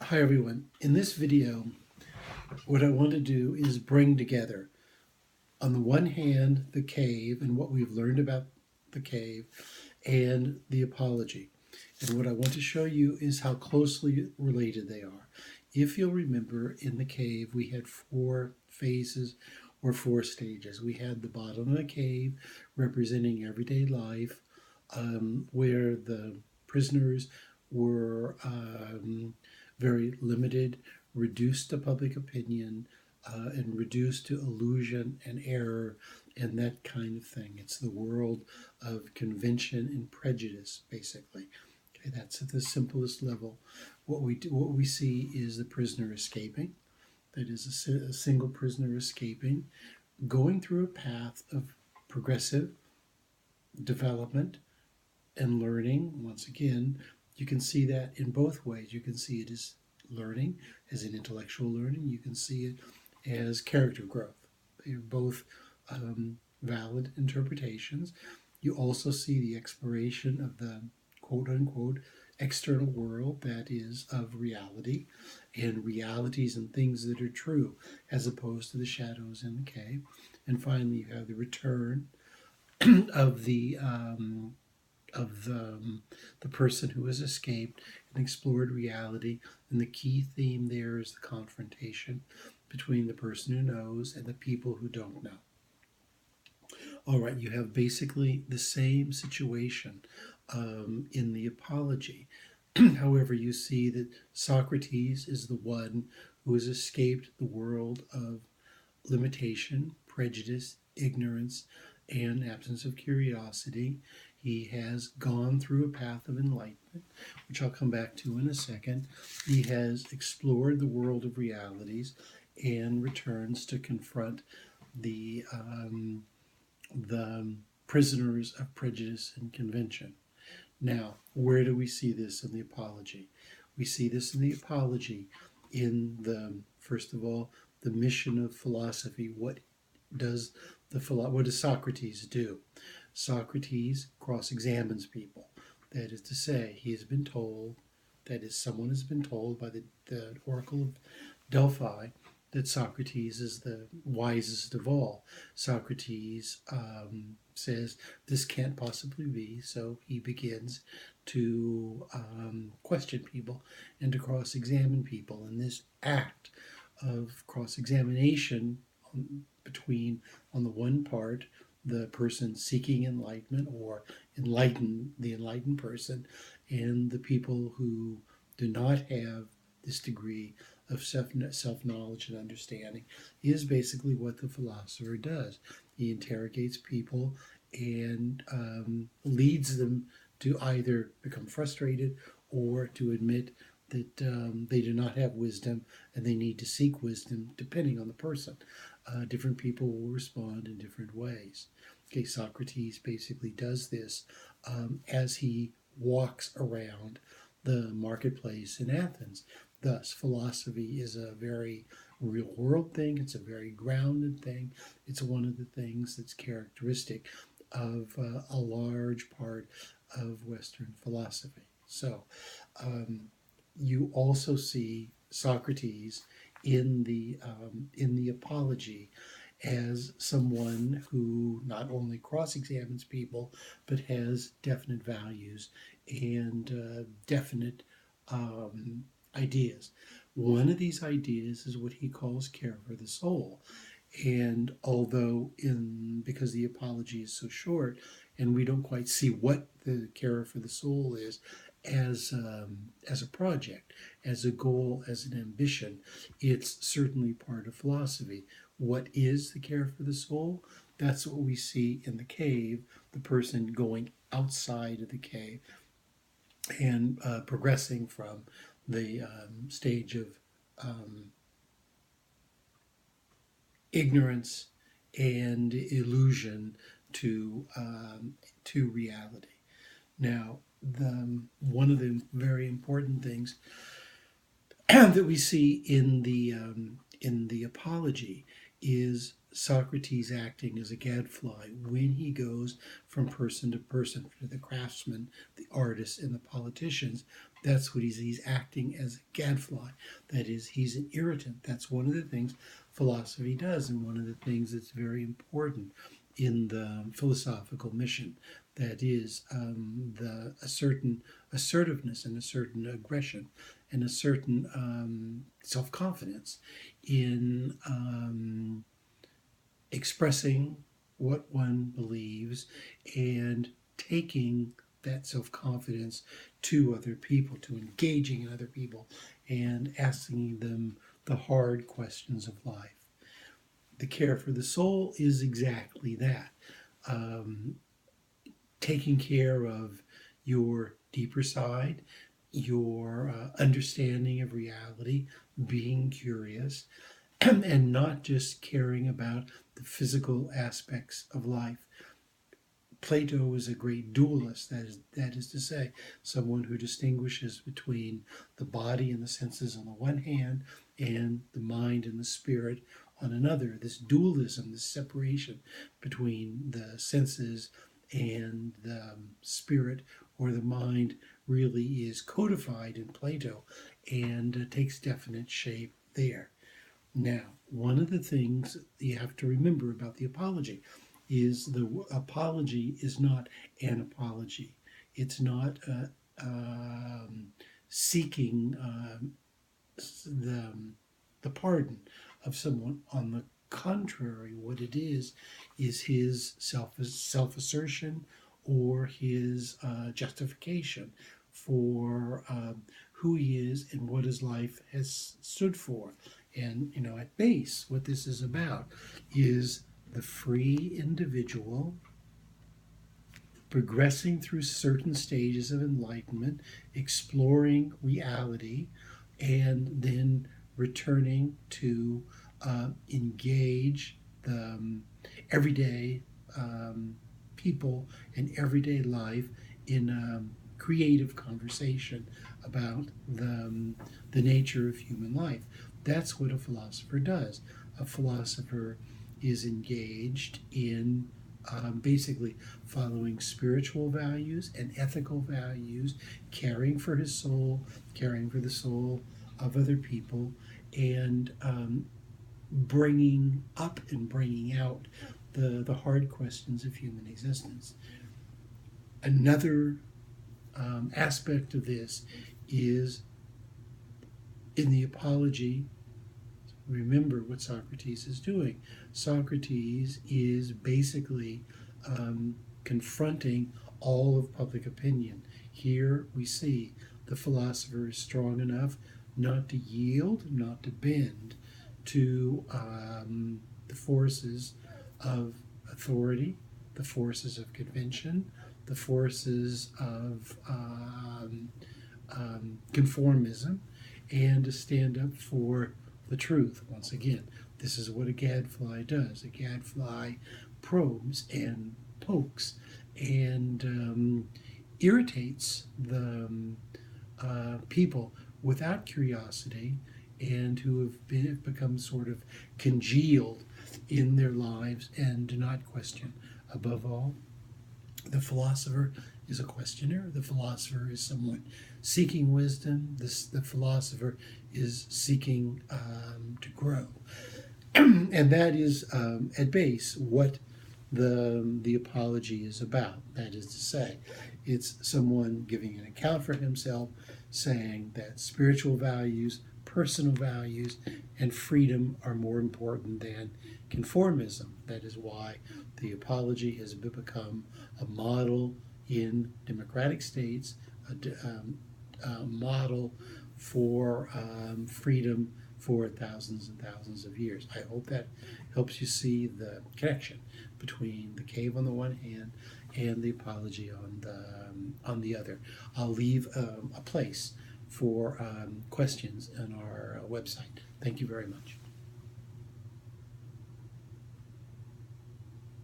Hi everyone. In this video, what I want to do is bring together, on the one hand, the cave and what we've learned about the cave and the apology. And what I want to show you is how closely related they are. If you'll remember, in the cave, we had four phases or four stages. We had the bottom of the cave representing everyday life, where the prisoners were very limited, reduced to public opinion, and reduced to illusion and error and that kind of thing. It's the world of convention and prejudice, basically. Okay, that's at the simplest level. What we see is the prisoner escaping. That is a single prisoner escaping, going through a path of progressive development and learning. Once again, you can see that in both ways. You can see it as learning, as an intellectual learning. You can see it as character growth. They're both valid interpretations. You also see the exploration of the quote unquote external world that is of reality and realities and things that are true as opposed to the shadows in the cave. And finally, you have the return of the person who has escaped and explored reality. And the key theme there is the confrontation between the person who knows and the people who don't know. All right, you have basically the same situation in the Apology. However, you see that Socrates is the one who has escaped the world of limitation, prejudice, ignorance, and absence of curiosity. He has gone through a path of enlightenment, which I'll come back to in a second. He has explored the world of realities and returns to confront the prisoners of prejudice and convention. Now, where do we see this in the Apology? We see this in the Apology in first of all, the mission of philosophy. What does Socrates do? Socrates cross-examines people. That is to say, he has been told, that is, someone has been told by the Oracle of Delphi that Socrates is the wisest of all. Socrates says this can't possibly be, so he begins to question people and to cross-examine people. And this act of cross-examination between, on the one part, the person seeking enlightenment or the enlightened person, and the people who do not have this degree of self-knowledge and understanding, is basically what the philosopher does. He interrogates people and leads them to either become frustrated or to admit that they do not have wisdom and they need to seek wisdom, depending on the person. Different people will respond in different ways. Okay, Socrates basically does this as he walks around the marketplace in Athens. Thus, philosophy is a very real world thing, it's a very grounded thing. It's one of the things that's characteristic of a large part of Western philosophy. So, you also see Socrates in the Apology as someone who not only cross-examines people but has definite values and definite ideas. One of these ideas is what he calls care for the soul. And although because the Apology is so short and we don't quite see what the care for the soul is as a project, as a goal, as an ambition, it's certainly part of philosophy. What is the care for the soul? That's what we see in the cave, the person going outside of the cave and progressing from the stage of ignorance and illusion to reality. Now, one of the very important things that we see in the Apology is Socrates acting as a gadfly when he goes from person to person, to the craftsmen, the artists, and the politicians, That's what he's acting as a gadfly. That is, he's an irritant. That's one of the things philosophy does, and one of the things that's very important in the philosophical mission. That is a certain assertiveness and a certain aggression and a certain self-confidence in expressing what one believes and taking that self-confidence to other people, to engaging in other people and asking them the hard questions of life. The care for the soul is exactly that. Um, Taking care of your deeper side, your understanding of reality, being curious, and not just caring about the physical aspects of life. Plato was a great dualist, that is to say, someone who distinguishes between the body and the senses on the one hand and the mind and the spirit on another. This dualism, this separation between the senses and the spirit or the mind really is codified in Plato and takes definite shape there. Now, one of the things you have to remember about the apology is the apology is not an apology. It's not seeking the, the pardon of someone. On the contrary, what it is his self-assertion or his justification for who he is and what his life has stood for. And, at base, what this is about is the free individual progressing through certain stages of enlightenment, exploring reality, and then returning to engage the everyday people and everyday life in creative conversation about the nature of human life. That's what a philosopher does. A philosopher is engaged in basically following spiritual values and ethical values, caring for his soul, caring for the soul of other people, and bringing up and bringing out the hard questions of human existence. Another aspect of this is in the apology. Remember what Socrates is doing. Socrates is basically confronting all of public opinion. Here we see the philosopher is strong enough not to yield, not to bend to the forces of authority, the forces of convention, the forces of conformism, and to stand up for the truth. Once again, this is what a gadfly does. A gadfly probes and pokes and irritates the people without curiosity and who have become sort of congealed in their lives and do not question. Above all, the philosopher is a questioner. The philosopher is someone seeking wisdom. The philosopher is seeking to grow. And that is, at base, what the apology is about. That is to say, it's someone giving an account for himself, saying that spiritual values, personal values, and freedom are more important than conformism. That is why the apology has become a model in democratic states, a model for freedom for thousands and thousands of years. I hope that helps you see the connection between the cave on the one hand and the apology on the other. I'll leave a place for questions on our website. Thank you very much.